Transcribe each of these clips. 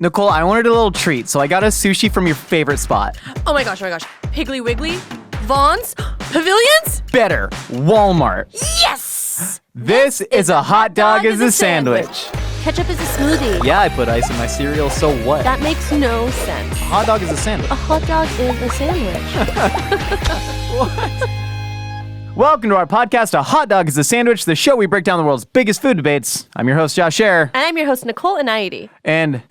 Nicole, I wanted a little treat, so I got a sushi from your favorite spot. Oh my gosh. Piggly Wiggly? Vaughn's? Pavilions? Better, Walmart. Yes! This is a hot dog is a sandwich. Ketchup is a smoothie. Yeah, I put ice in my cereal, so what? That makes no sense. A hot dog is a sandwich. A hot dog is a sandwich. Welcome to our podcast, A Hot Dog is a Sandwich, the show we break down the world's biggest food debates. I'm your host, Josh Scherer. And I'm your host, Nicole Anaidi. And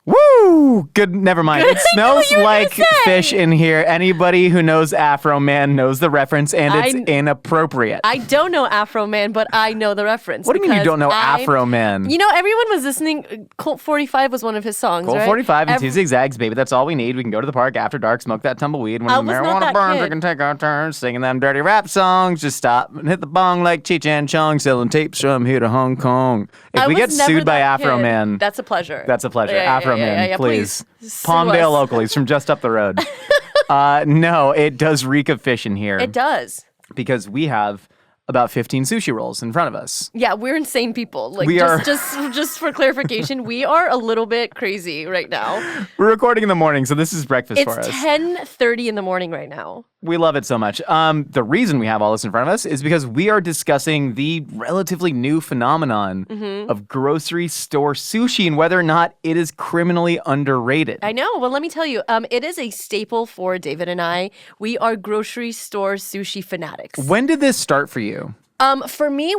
woo! Good, never mind. It smells like fish in here. Anybody who knows Afro Man knows the reference, and it's inappropriate. I don't know Afro Man, but I know the reference. What do you mean you don't know Afro Man? You know, everyone was listening. Colt 45 was one of his songs, Colt right? 45 and two zigzags, baby. That's all we need. We can go to the park after dark, smoke that tumbleweed. When the marijuana burns, we can take our turns singing them dirty rap songs. Just stop and hit the bong like Cheech and Chong, selling tapes from here to Hong Kong. If we get sued by Afro Man, that's a pleasure. That's a pleasure. Afro Man, please. Please. Palmdale Locals from just up the road. No, it does reek of fish in here. It does. Because we have about 15 sushi rolls in front of us. Yeah, we're insane people. Like, just for clarification, we are a little bit crazy right now. We're recording in the morning, so this is breakfast for us. It's 10:30 in the morning right now. We love it so much. The reason we have all this in front of us is because we are discussing the relatively new phenomenon of grocery store sushi and whether or not it is criminally underrated. I know. Well, let me tell you, it is a staple for David and I. We are grocery store sushi fanatics. When did this start for you? For me,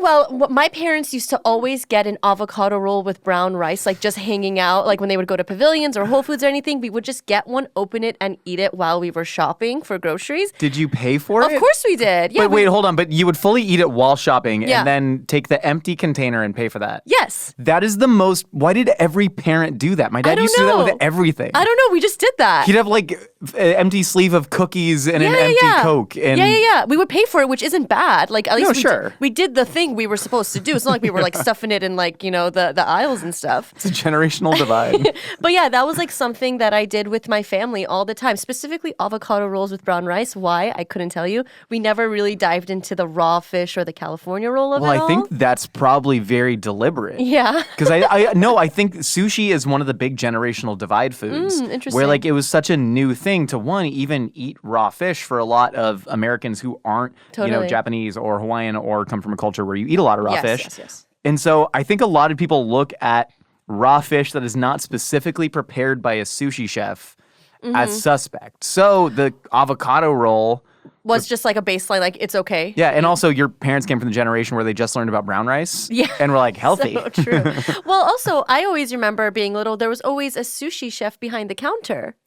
my parents used to always get an avocado roll with brown rice, like just hanging out, like when they would go to Pavilions or Whole Foods or anything, we would just get one, open it, and eat it while we were shopping for groceries. Did you pay for it? Of course we did. Yeah. But wait, hold on. But you would fully eat it while shopping and then take the empty container and pay for that? Yes. That is the most... Why did every parent do that? My dad used to do that with everything. I don't know. We just did that. He'd have like an empty sleeve of cookies and an empty Coke. And Yeah. We would pay for it, which isn't bad. Like, at least sure. We did the thing we were supposed to do. It's not like we were like stuffing it in like, you know, the aisles and stuff. It's a generational divide. But yeah, that was like something that I did with my family all the time, specifically avocado rolls with brown rice. Why? I couldn't tell you. We never really dived into the raw fish or the California roll of it all. Well, I think that's probably very deliberate. Yeah. Because I think sushi is one of the big generational divide foods. Interesting. Where like it was such a new thing to even eat raw fish for a lot of Americans who aren't, Japanese or Hawaiian or come from a culture where you eat a lot of raw fish. Yes. And so I think a lot of people look at raw fish that is not specifically prepared by a sushi chef as suspect. So the avocado roll was just like a baseline, like it's okay. Yeah, and also your parents came from the generation where they just learned about brown rice. Yeah. And were like, healthy. So true. Well, also, I always remember being little, there was always a sushi chef behind the counter.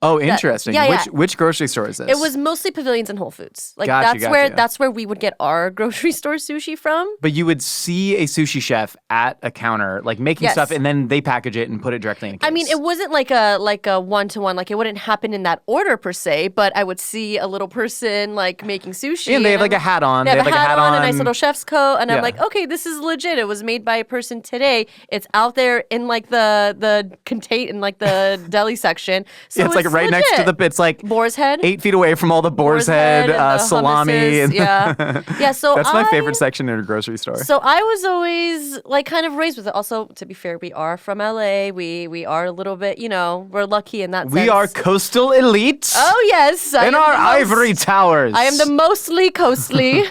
Oh, interesting. Yeah. Which grocery store is this? It was mostly Pavilions and Whole Foods. Like Gotcha. That's where we would get our grocery store sushi from. But you would see a sushi chef at a counter, like making stuff, and then they package it and put it directly in a case. I mean, it wasn't like a one-to-one, like it wouldn't happen in that order per se, but I would see a little person like making sushi. And they have like a hat on. They have like a hat on, a nice and little chef's coat, and I'm like, okay, this is legit. It was made by a person today. It's out there in like the contain in like the deli section. So it's like right legit. next to the. It's like boar's head, 8 feet away from all the boar's head salami. And yeah. So that's my favorite section in a grocery store. So I was always like kind of raised with it. Also, to be fair, we are from LA. We are a little bit, we're lucky in that sense. We are coastal elite. Oh yes, in our ivory towers. I am the mostly coastly.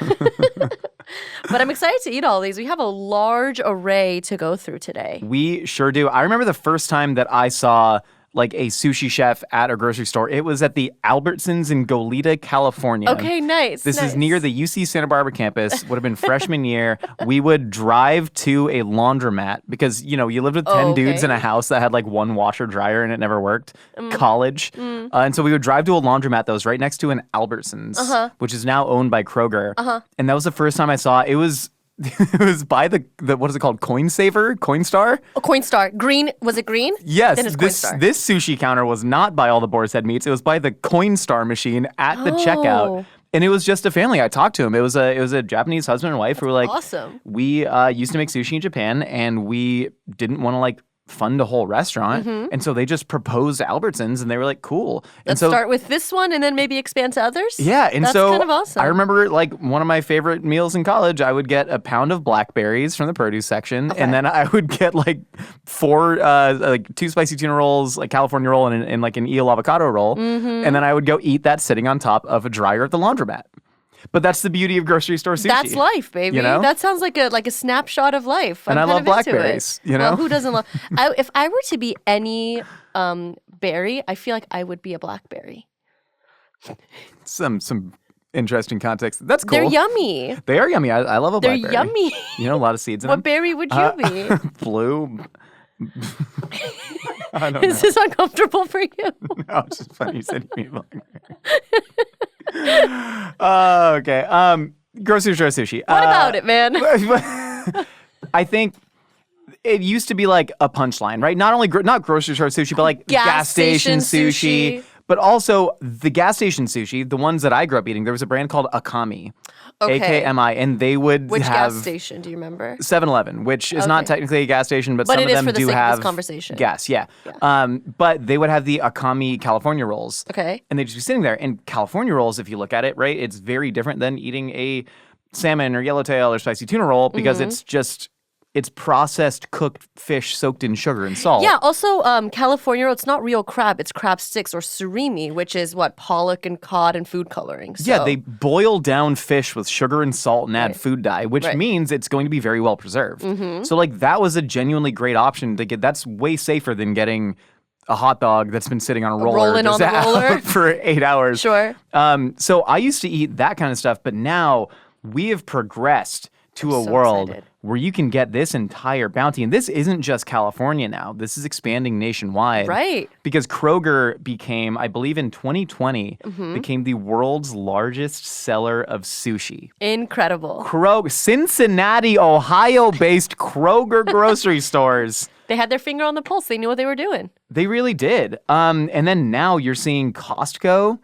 But I'm excited to eat all these. We have a large array to go through today. We sure do. I remember the first time that I saw like a sushi chef at a grocery store. It was at the Albertsons in Goleta, California. Okay, nice. This is near the UC Santa Barbara campus. Would have been freshman year. We would drive to a laundromat because, you lived with 10 dudes in a house that had like one washer dryer and it never worked. College. And so we would drive to a laundromat that was right next to an Albertsons, which is now owned by Kroger. And that was the first time I saw it. It was by the what is it called? Coinstar? Oh, Coinstar. Green. Was it green? Yes. Then it's Coinstar. This sushi counter was not by all the boar's head meats. It was by the Coinstar machine at the checkout. And it was just a family. I talked to him. It was a Japanese husband and wife who were like, awesome. We used to make sushi in Japan and we didn't want to like fund a whole restaurant. And so they just proposed to Albertsons and they were like, cool. And Let's start with this one and then maybe expand to others. Yeah, and that's so kind of awesome. I remember like one of my favorite meals in college, I would get a pound of blackberries from the produce section, and then I would get like 2 spicy tuna rolls, like California roll, and like an eel avocado roll, and then I would go eat that sitting on top of a dryer at the laundromat. But that's the beauty of grocery store sushi. That's life, baby. You know? That sounds like a snapshot of life. And I love blackberries. You know, well, who doesn't love? If I were to be any berry, I feel like I would be a blackberry. Some interesting context. That's cool. They're yummy. They are yummy. I love a blackberry. They're yummy. You know, a lot of seeds in them. What berry would you be? Blue. I don't know. Is this uncomfortable for you? No, it's just funny you said you mean blackberry. Okay. Grocery store sushi. What about it, man? I think it used to be like a punchline, right? Not grocery store sushi, but like gas station sushi. But also the gas station sushi, the ones that I grew up eating, there was a brand called Akami. Okay. AKMI, and they would Which have gas station? Do you remember? 7-Eleven, which is not technically a gas station, but some it of is them for the do sake of have this conversation. gas. Yeah. But they would have the Akami California rolls. Okay. And they'd just be sitting there. And California rolls, if you look at it, right, it's very different than eating a salmon or yellowtail or spicy tuna roll because it's processed cooked fish soaked in sugar and salt. Yeah, also California roll, it's not real crab, it's crab sticks or surimi, which is what, pollock and cod and food coloring. So. Yeah, they boil down fish with sugar and salt and add food dye, which means it's going to be very well preserved. So like that was a genuinely great option to get. That's way safer than getting a hot dog that's been sitting on a roller Rolling on the roller for 8 hours. Sure. So I used to eat that kind of stuff, but now we have progressed to a world excited. where you can get this entire bounty. And this isn't just California now. This is expanding nationwide. Right. Because Kroger became, I believe in 2020, became the world's largest seller of sushi. Incredible. Cincinnati, Ohio-based Kroger grocery stores. They had their finger on the pulse. They knew what they were doing. They really did. And then now you're seeing Costco.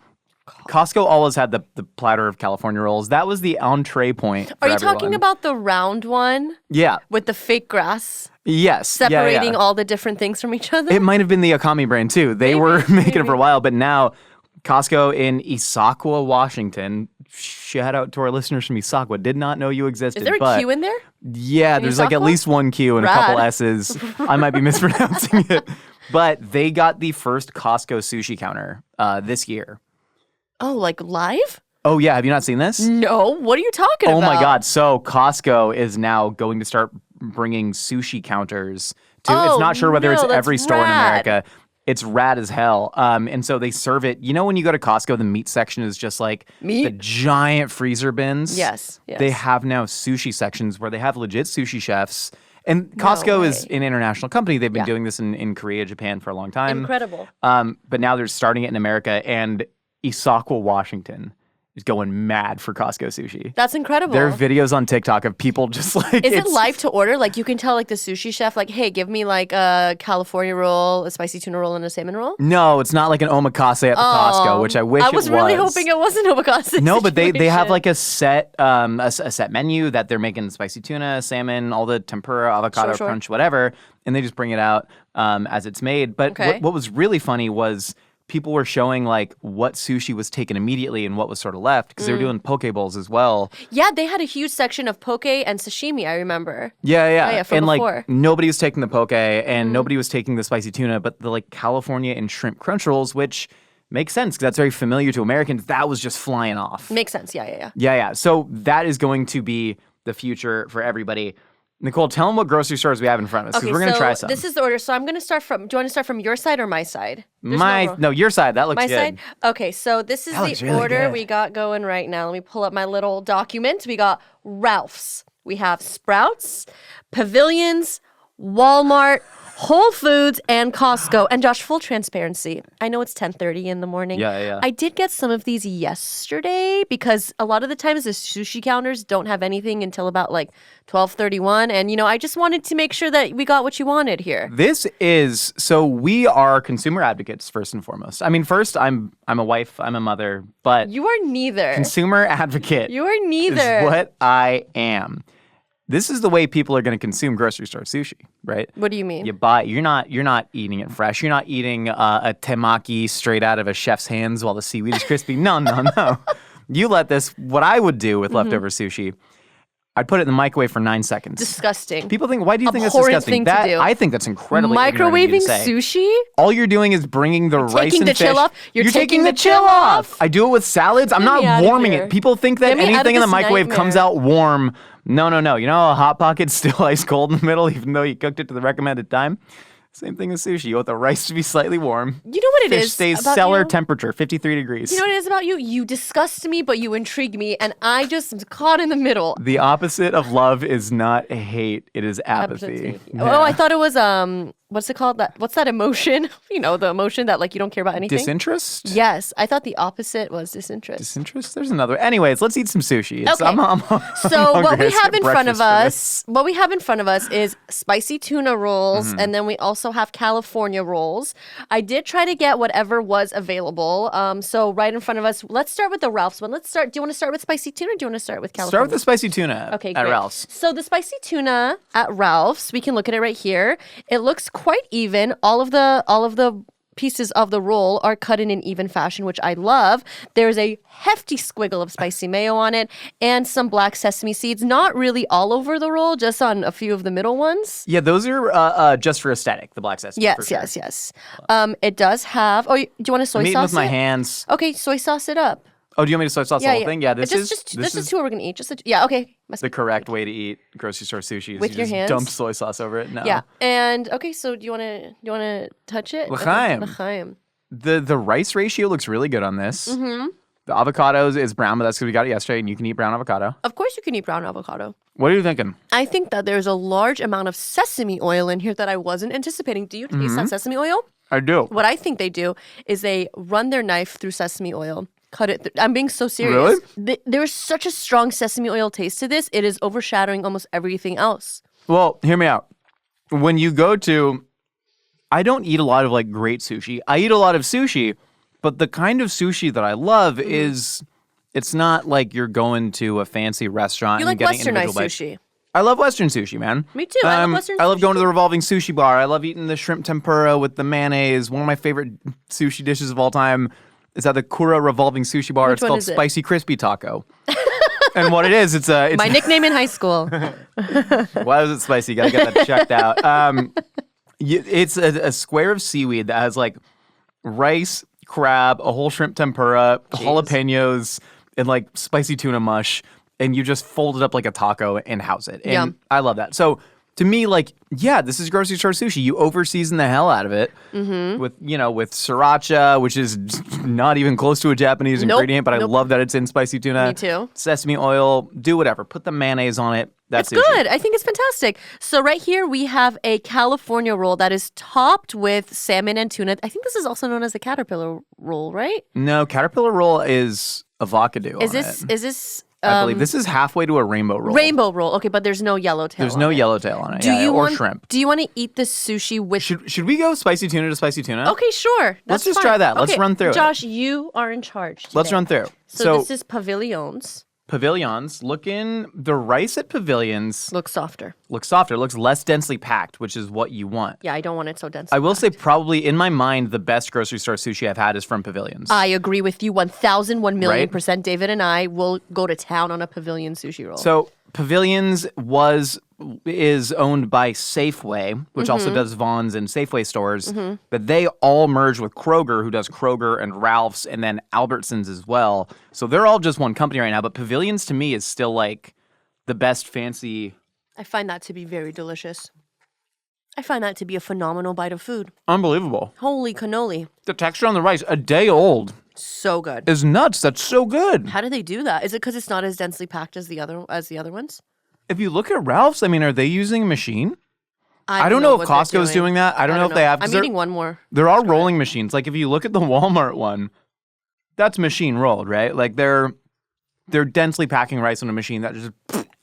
Costco always had the platter of California rolls. That was the entree point for Are you everyone. talking about the round one? Yeah. With the fake grass? Yes. Separating all the different things from each other? It might have been the Akami brand too. They were making it for a while, but now Costco in Issaquah, Washington. Shout out to our listeners from Issaquah. Did not know you existed. Is there a Q in there? Yeah, there's like at least one Q and a couple S's. I might be mispronouncing it. But they got the first Costco sushi counter this year. Oh, like live? Oh, yeah. Have you not seen this? No. What are you talking about? Oh, my God. So Costco is now going to start bringing sushi counters to, it's not sure whether it's every store in America. It's rad as hell. And so they serve it. You know, when you go to Costco, the meat section is just like the giant freezer bins. Yes. They have now sushi sections where they have legit sushi chefs. And Costco is an international company. They've been doing this in Korea, Japan for a long time. Incredible. But now they're starting it in America. And Issaquah, Washington is going mad for Costco sushi. That's incredible. There are videos on TikTok of people just like... Is it live to order? Like you can tell like the sushi chef like, hey, give me like a California roll, a spicy tuna roll, and a salmon roll? No, it's not like an omakase at the Costco, which I wish it was. I was really hoping it wasn't omakase. No, but they have like a set menu that they're making spicy tuna, salmon, all the tempura, avocado crunch, whatever, and they just bring it out as it's made. But what was really funny was... people were showing like what sushi was taken immediately and what was sort of left because they were doing poke bowls as well. Yeah, they had a huge section of poke and sashimi, I remember. Yeah. From and before. Like nobody was taking the poke and nobody was taking the spicy tuna, but the like California and shrimp crunch rolls, which makes sense because that's very familiar to Americans, that was just flying off. Makes sense, yeah. Yeah. So that is going to be the future for everybody. Nicole, tell them what grocery stores we have in front of us because we're going to try some. This is the order. So I'm going to start from, do you want to start from your side or my side? No, your side. That looks my good. Side? Okay, so this is the really order good. we got going right now. Let me pull up my little document. We got Ralph's. We have Sprouts, Pavilions, Walmart, Whole Foods, and Costco. And Josh, full transparency. I know it's 10:30 in the morning. Yeah. I did get some of these yesterday because a lot of the times the sushi counters don't have anything until about like 12:31. And, I just wanted to make sure that we got what you wanted here. So we are consumer advocates first and foremost. I mean, first, I'm a wife, I'm a mother, but You are neither. consumer advocate You are neither. is what I am. This is the way people are going to consume grocery store sushi, right? What do you mean? You buy. You're not eating it fresh. You're not eating a temaki straight out of a chef's hands while the seaweed is crispy. No, no, no. You let this. What I would do with leftover sushi, I'd put it in the microwave for 9 seconds. Disgusting. People think, why do you think that's Abhorrent disgusting? thing to do. I think that's incredibly ignorant of you Microwaving to say. sushi? All you're doing is bringing the rice taking and the fish. chill off? You're taking the the chill chill off. off? I do it with salads. I'm Get me not outta warming here. it. People think that Get me out of anything in the this microwave comes nightmare. out warm. No, no, no. You know, a Hot Pocket's still ice cold in the middle, even though you cooked it to the recommended time. Same thing with sushi. You want the rice to be slightly warm. You know what it Fish is stays about cellar you? temperature, 53 degrees. You know what it is about you? You disgust me, but you intrigue me, and I just am caught in the middle. The opposite of love is not hate. It is apathy. Apathy. Oh, I thought it was what's it called? What's that emotion? You know, the emotion that like you don't care about anything. Disinterest? Yes, I thought the opposite was disinterest. Disinterest? There's another. Anyways, let's eat some sushi. Okay. I'm So what hungry. we I have in skipped front of breakfast for this. us, what we have in front of us is spicy tuna rolls, Mm-hmm. and then we also have California rolls. I did try to get whatever was available. So right in front of us, let's start with the Ralph's one. Let's start. Do you want to start with spicy tuna, or do you want to start with California? Start with the spicy tuna Okay, at great. Ralph's. So the spicy tuna at Ralph's, we can look at it right here. It looks quite even. All of the pieces of the roll are cut in an even fashion, which I love. There's a hefty squiggle of spicy mayo on it and some black sesame seeds. Not really all over the roll, just on a few of the middle ones. Yeah, those are just for aesthetic, the black sesame. for Yes, sure. yes. It does have. Oh, do you want to soy I'm eating sauce with my it? hands. Okay, soy sauce it up. Oh, do you want me to soy sauce the whole thing? Yeah, this is two we're gonna eat. Yeah, okay. Must the correct way to eat grocery store sushi. Is With you your just hands? dump soy sauce over it. No. Yeah, and okay. So do you wanna touch it? L'chaim. Okay, l'chaim. The rice ratio looks really good on this. Mm-hmm. The avocados is brown, but that's because we got it yesterday, and you can eat brown avocado. Of course, you can eat brown avocado. What are you thinking? I think that there's a large amount of sesame oil in here that I wasn't anticipating. Do you taste that sesame oil? I do. What I think they do is they run their knife through sesame oil. Cut it. I'm being so serious. Really? There's such a strong sesame oil taste to this. It is overshadowing almost everything else. Well, hear me out. When you go to, I don't eat a lot of like great sushi. I eat a lot of sushi, but the kind of sushi that I love is, it's not like you're going to a fancy restaurant You and like getting individual westernized bites. sushi. I love Western sushi, man. Me too. I love Western I love sushi going to too. the revolving sushi bar. I love eating the shrimp tempura with the mayonnaise. One of my favorite sushi dishes of all time is at the Kura revolving sushi bar. Which It's one called is it? Spicy Crispy Taco. And what it is, it's My nickname in high school. why is it spicy? You gotta get that checked out. It's a square of seaweed that has like rice, crab, a whole shrimp tempura, jalapenos, and like spicy tuna mush, and you just fold it up like a taco and house it. And Yum. I love that. So to me, like, yeah, this is grocery store sushi. You over season the hell out of it with sriracha, which is not even close to a Japanese ingredient, but I love that it's in spicy tuna. Me too. Sesame oil, do whatever. Put the mayonnaise on it. That's It's good. I think it's fantastic. So right here we have a California roll that is topped with salmon and tuna. I think this is also known as a caterpillar roll, right? No, caterpillar roll is avocado. Is on this it. is this I believe this is halfway to a rainbow roll. rainbow roll? Okay, but there's no yellowtail. There's on no it. yellowtail on it. Do yeah, you or want shrimp. Do you want to eat this sushi with? Should we go spicy tuna to spicy tuna? Okay, sure. Let's That's just fine. try that. Let's Okay, run through it. Josh, you are in charge. Let's today. run through. So this is Pavilions. Pavilions. The rice at Pavilions Looks softer. looks softer, looks less densely packed, which is what you want. Yeah, I don't want it so dense. I will say probably in my mind, the best grocery store sushi I've had is from Pavilions. I agree with you 1,000, 1,000,000 Right? %. David and I will go to town on a Pavilion sushi roll. So Pavilions is owned by Safeway, which also does Vaughn's and Safeway stores, but they all merge with Kroger, who does Kroger and Ralph's, and then Albertsons as well. So they're all just one company right now. But Pavilions to me is still like the best fancy. I find that to be very delicious. I find that to be a phenomenal bite of food. Unbelievable. Holy cannoli. The texture on the rice, a day old, So good. is nuts. That's so good. How do they do that? Is it because it's not as densely packed as the other ones? If you look at Ralph's, I mean, are they using a machine? I don't know if what they're Costco's doing that. I don't know if they have. 'cause I'm there- eating one more. There are rolling machines. Like if you look at the Walmart one, that's machine rolled, right? Like they're densely packing rice on a machine that just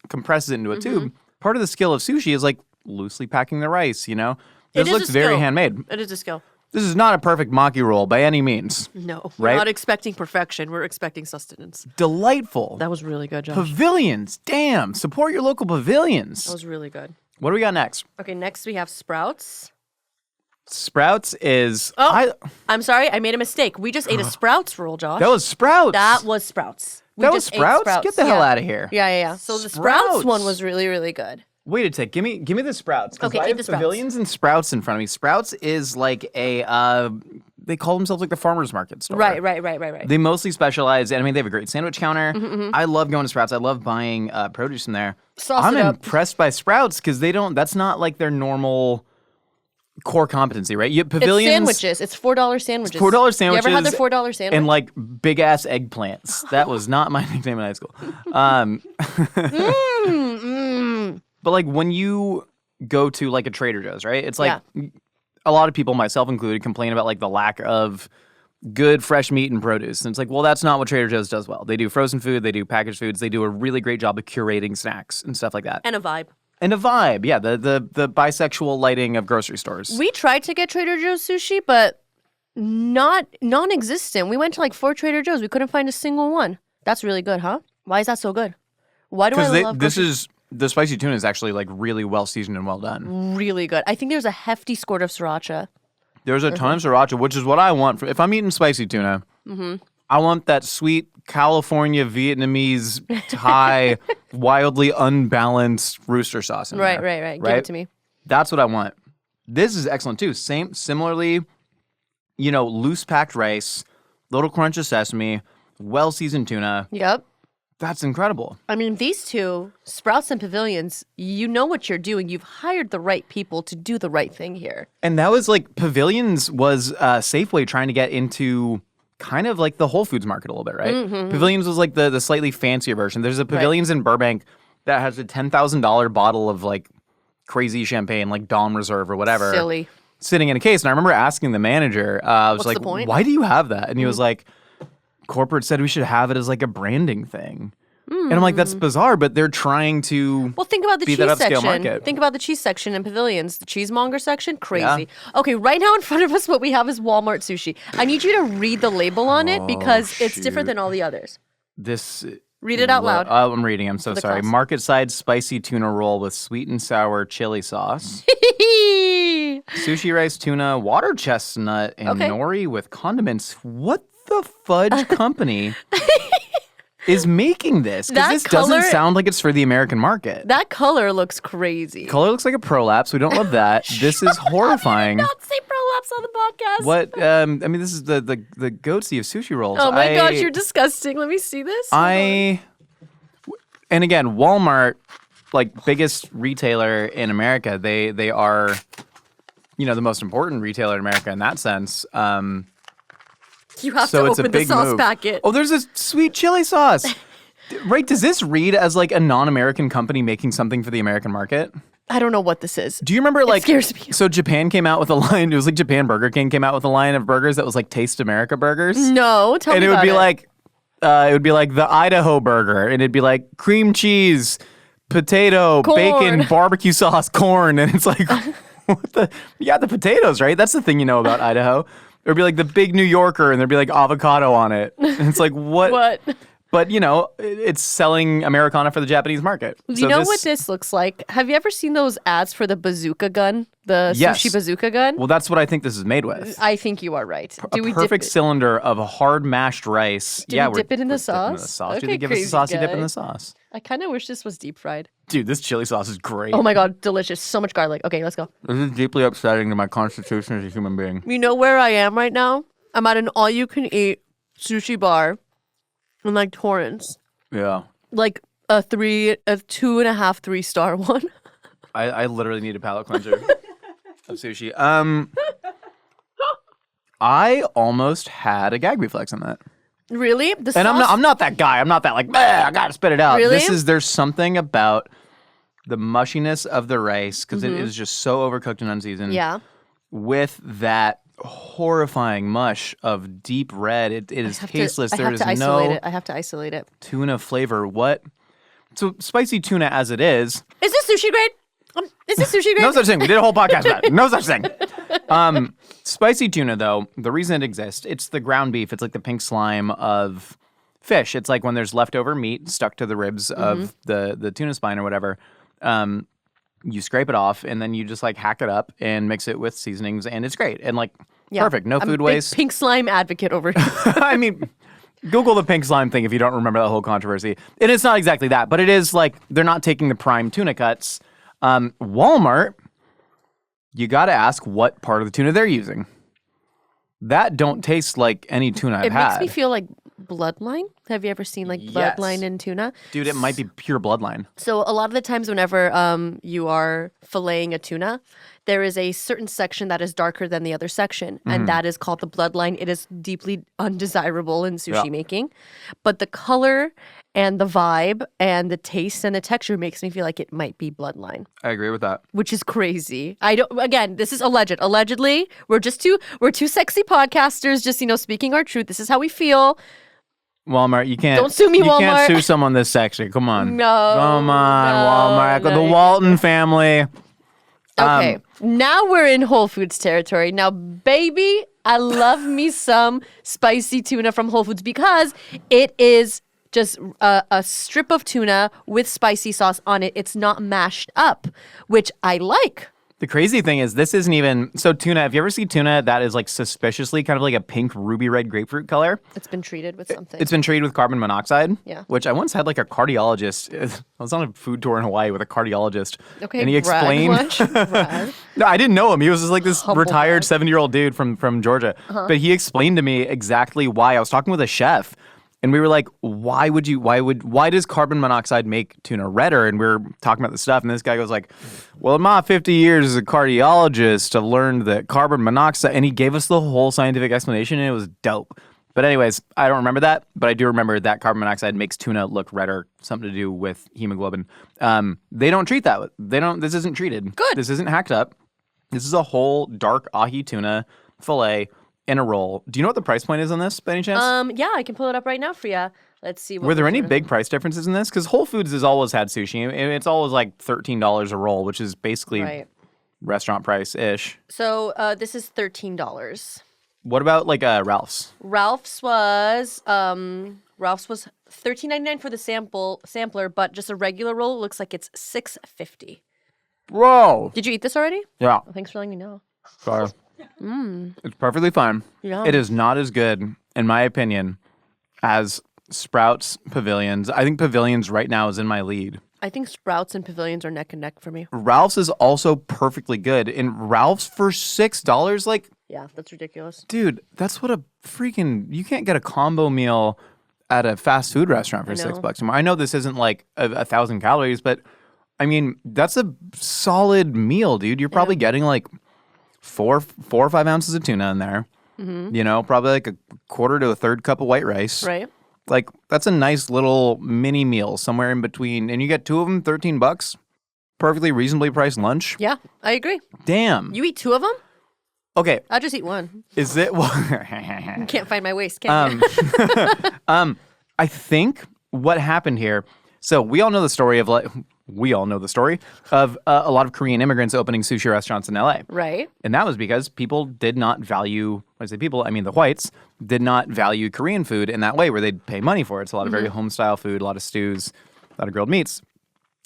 compresses it into a tube. Part of the skill of sushi is like loosely packing the rice, you know? It This is a looks very skill. handmade. It is a skill. This is not a perfect maki roll by any means. No, Right? we're not expecting perfection. We're expecting sustenance. Delightful. That was really good, Josh. Pavilions. Damn. Support your local pavilions. That was really good. What do we got next? Okay, next we have Sprouts. Sprouts is... I'm sorry, I made a mistake. We just ate a Sprouts roll, Josh. That was Sprouts. That was Sprouts. That was Sprouts? Get the hell out of here. Yeah. So the Sprouts one was really, really good. Wait a tick. Give me the Sprouts. Okay, I eat have the Sprouts. Pavilions and Sprouts in front of me. Sprouts is like a... they call themselves like the farmer's market store. Right. They mostly specialize, and I mean, they have a great sandwich counter. I love going to Sprouts. I love buying produce from there. I'm impressed by Sprouts because that's not like their normal core competency, right? Pavilions. It's sandwiches. It's $4 sandwiches. $4 sandwiches. You ever had their $4 sandwich? And like big ass eggplants. That was not my nickname in high school. But like when you go to like a Trader Joe's, right? It's like a lot of people, myself included, complain about like the lack of good fresh meat and produce. And it's like, well, that's not what Trader Joe's does well. They do frozen food, they do packaged foods, they do a really great job of curating snacks and stuff like that. And a vibe. Yeah. The bisexual lighting of grocery stores. We tried to get Trader Joe's sushi, but non-existent. We went to like 4 Trader Joe's. We couldn't find a single one. That's really good, huh? Why is that so good? Why do I love the spicy tuna is actually like really well seasoned and well done. Really good. I think there's a hefty squirt of sriracha. There's a ton of sriracha, which is what I want. If I'm eating spicy tuna, I want that sweet California Vietnamese Thai, wildly unbalanced rooster sauce in there. Right. Give it to me. That's what I want. This is excellent too. Similarly, loose packed rice, little crunch of sesame, well seasoned tuna. Yep. That's incredible. I mean, these two, Sprouts and Pavilions, you know what you're doing. You've hired the right people to do the right thing here. And that was like, Pavilions was Safeway trying to get into kind of like the Whole Foods market a little bit, right? Pavilions was like the slightly fancier version. There's a Pavilions in Burbank that has a $10,000 bottle of like crazy champagne, like Dom Reserve or whatever. Silly. Sitting in a case. And I remember asking the manager, I was What's like, the point? why do you have that? And he was like, corporate said we should have it as like a branding thing. And I'm like, that's bizarre, but they're trying to think about the be cheese that upscale section. market. Think about the cheese section in Pavilions. The cheesemonger section, crazy. Yeah. Okay, right now in front of us, what we have is Walmart sushi. I need you to read the label on it because it's different than all the others. Read it out loud. Oh, I'm reading. I'm so sorry. class. Market side spicy tuna roll with sweet and sour chili sauce. Sushi rice tuna, water chestnut, and nori with condiments. What the fudge company is making this? Because this doesn't sound like it's for the American market. That color looks crazy. Color looks like a prolapse. We don't love that. This is horrifying. Not say prolapse on the podcast. What? I mean, this is the goatsy of sushi rolls. Oh my gosh, you're disgusting. Let me see this. And again, Walmart, like biggest retailer in America, they are, the most important retailer in America in that sense. You have to open the sauce packet. Oh, there's this sweet chili sauce. Right, does this read as like a non-American company making something for the American market? I don't know what this is. Do you remember like... It scares me. So Japan came out with a line, it was like Japan Burger King came out with a line of burgers that was like Taste America burgers. No, tell me about it. And it would be like the Idaho burger, and it'd be like cream cheese, potato, bacon, barbecue sauce, corn, and it's like, what the... You got the potatoes, right? That's the thing you know about Idaho. It would be like the big New Yorker, and there'd be like avocado on it. And it's like, what? What? But, it's selling Americana for the Japanese market. You know what this looks like? Have you ever seen those ads for the bazooka gun? The sushi bazooka gun? Well, that's what I think this is made with. I think you are right. A perfect cylinder of hard mashed rice. Do we dip it in the sauce? Okay, do they give us the sauce? You dip in the sauce. I kind of wish this was deep fried. Dude, this chili sauce is great. Oh my God, delicious. So much garlic. Okay, let's go. This is deeply upsetting to my constitution as a human being. You know where I am right now? I'm at an all-you-can-eat sushi bar in like Torrance. Yeah. Like a 2.5, 3-star one. I literally need a palate cleanser of sushi. I almost had a gag reflex on that. Really? I'm not that guy. I'm not that like, I gotta spit it out. Really? There's something about the mushiness of the rice, because it is just so overcooked and unseasoned. Yeah. With that horrifying mush of deep red. It is tasteless. There is no I have to isolate it. tuna flavor. What? So spicy tuna as it is. Is this sushi grade? Is this sushi grade? No such thing. We did a whole podcast about it. No such thing. Spicy tuna, though, the reason it exists, it's the ground beef. It's like the pink slime of fish. It's like when there's leftover meat stuck to the ribs of the tuna spine or whatever. You scrape it off, and then you just like hack it up and mix it with seasonings, and it's great. And like, perfect. No food waste. Pink slime advocate over here. I mean, Google the pink slime thing if you don't remember that whole controversy. And it's not exactly that, but it is like they're not taking the prime tuna cuts. Walmart, you got to ask what part of the tuna they're using. That don't taste like any tuna I've had. It makes me feel like Bloodline. Have you ever seen like Bloodline in tuna? Dude, it might be pure Bloodline. So a lot of the times whenever you are filleting a tuna, there is a certain section that is darker than the other section, and that is called the bloodline. It is deeply undesirable in sushi making, but the color and the vibe and the taste and the texture makes me feel like it might be bloodline. I agree with that. Which is crazy. I don't. Again, this is alleged. Allegedly, we're two sexy podcasters, just speaking our truth. This is how we feel. Walmart, you can't. Don't sue me, Walmart. You can't sue someone this sexy. Come on. No. Come on, Walmart. No, The Walton family. Okay, now we're in Whole Foods territory. Now, baby, I love me some spicy tuna from Whole Foods because it is just a strip of tuna with spicy sauce on it. It's not mashed up, which I like. The crazy thing is this isn't even... So tuna, if you ever see tuna that is like suspiciously kind of like a pink ruby red grapefruit color. It's been treated with something. It's been treated with carbon monoxide. Yeah. Which I once had like a cardiologist. I was on a food tour in Hawaii with a cardiologist. Okay, and he explained... No, I didn't know him. He was just like this retired 70-year-old dude from Georgia. But he explained to me exactly why. I was talking with a chef. And we were like, why does carbon monoxide make tuna redder? And we were talking about the stuff. And this guy goes like, well, in my 50 years as a cardiologist, I've learned that carbon monoxide, and he gave us the whole scientific explanation, and it was dope. But anyways, I don't remember that, but I do remember that carbon monoxide makes tuna look redder, something to do with hemoglobin. They don't treat that. This isn't treated. Good. This isn't hacked up. This is a whole dark ahi tuna fillet in a roll. Do you know what the price point is on this, by any chance? Yeah, I can pull it up right now for you. Let's see. Were there any big price differences in this? Because Whole Foods has always had sushi, and it's always like $13 a roll, which is basically restaurant price-ish. So this is $13. What about like Ralph's? Ralph's was $13.99 for the sampler, but just a regular roll looks like it's $6.50. Whoa! Did you eat this already? Yeah. Well, thanks for letting me know. Sorry. It's perfectly fine. Yeah. It is not as good, in my opinion, as Sprouts Pavilions. I think Pavilions right now is in my lead. I think Sprouts and Pavilions are neck and neck for me. Ralph's is also perfectly good. And Ralph's for $6, like... Yeah, that's ridiculous. Dude, that's what you can't get a combo meal at a fast food restaurant for $6 anymore. I know this isn't like 1,000 calories, but I mean, that's a solid meal, dude. You're probably getting like 4 or 5 ounces of tuna in there. Mm-hmm. Probably like a quarter to a third cup of white rice. Right. Like, that's a nice little mini meal somewhere in between. And you get 2 of them, $13. Perfectly reasonably priced lunch. Yeah, I agree. Damn. You eat 2 of them? Okay. I'll just eat 1. Is it? You can't find my waist, can you? I think what happened here. So we all know the story of a lot of Korean immigrants opening sushi restaurants in LA. Right. And that was because people did not value, when I say people, I mean the whites, did not value Korean food in that way where they'd pay money for it. It's a lot of very home-style food, a lot of stews, a lot of grilled meats.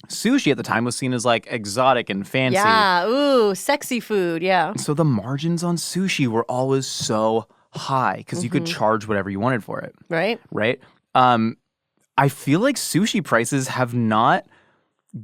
Sushi at the time was seen as like exotic and fancy. Yeah, ooh, sexy food, yeah. So the margins on sushi were always so high because you could charge whatever you wanted for it. Right. Right? I feel like sushi prices have not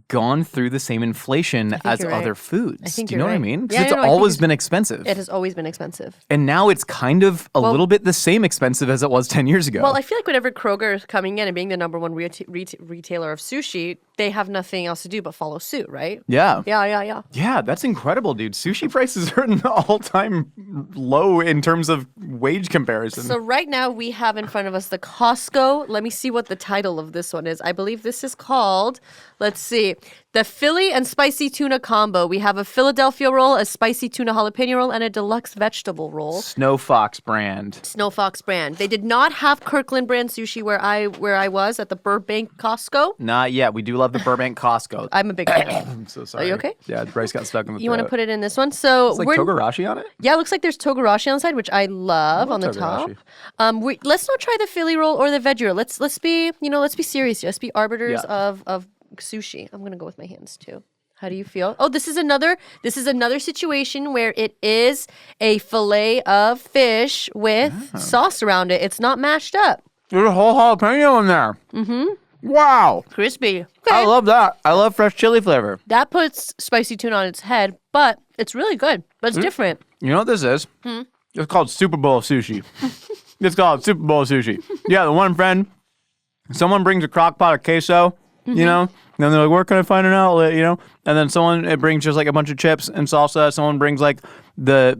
gone through the same inflation as other foods. I think Do you know you're what I right. mean? Yeah, Because it's always been expensive. It has always been expensive. And now it's kind of a little bit the same expensive as it was 10 years ago. Well, I feel like whenever Kroger is coming in and being the number one retailer of sushi, they have nothing else to do but follow suit, right? Yeah. Yeah. Yeah, that's incredible, dude. Sushi prices are at an all-time low in terms of wage comparison. So right now we have in front of us the Costco. Let me see what the title of this one is. I believe this is called, let's see, the Philly and Spicy Tuna Combo. We have a Philadelphia roll, a spicy tuna jalapeno roll, and a deluxe vegetable roll. Snow Fox brand. Snow Fox brand. They did not have Kirkland brand sushi where I was at the Burbank Costco. Not yet. We do love the Burbank Costco. I'm a big fan. I'm so sorry. Are you okay? Yeah, Bryce got stuck in the You want to put it in this one? So It's like togarashi on it? Yeah, it looks like there's togarashi on the side, which I love on the top. togarashi. Let's not try the Philly roll or the veggie roll. Let's be serious. Let's be arbiters of sushi. I'm gonna go with my hands too. How do you feel? Oh, this is another situation where it is a fillet of fish with sauce around it. It's not mashed up. There's a whole jalapeno in there. Mm-hmm. Wow. Crispy. Okay. I love that. I love fresh chili flavor. That puts spicy tuna on its head, but it's really good. But it's different. You know what this is? It's called Super Bowl sushi. It's called Super Bowl sushi. Yeah, the one friend, someone brings a crock pot of queso, you know, and they're like, where can I find an outlet, you know? And then it brings just like a bunch of chips and salsa. Someone brings like the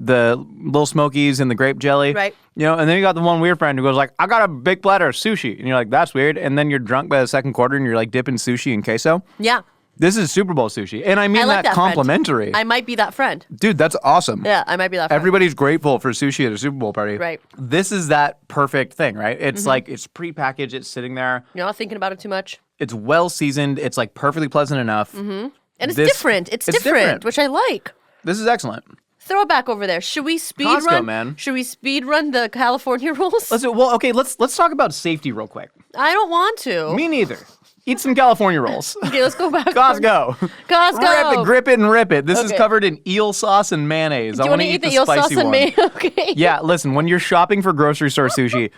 little smokies and the grape jelly. Right. You know, and then you got the one weird friend who goes like, I got a big platter of sushi. And you're like, that's weird. And then you're drunk by the second quarter and you're like dipping sushi in queso. Yeah. This is Super Bowl sushi. And I mean I like that complimentary. I might be that friend. Dude, that's awesome. Yeah, I might be that friend. Everybody's grateful for sushi at a Super Bowl party. Right. This is that perfect thing, right? It's like, it's prepackaged, it's sitting there. You're not thinking about it too much. It's well seasoned, it's like perfectly pleasant enough. And it's different. It's different, which I like. This is excellent. Throw it back over there. Should we speed Costco, run? man. Should we speed run the California rolls? Let's talk about safety real quick. I don't want to. Me neither. Eat some California rolls. Okay, let's go back. Costco. Costco. Grip it and rip it. This is covered in eel sauce and mayonnaise. Do you want to eat the eel sauce and mayonnaise? Okay. Yeah, listen, when you're shopping for grocery store sushi,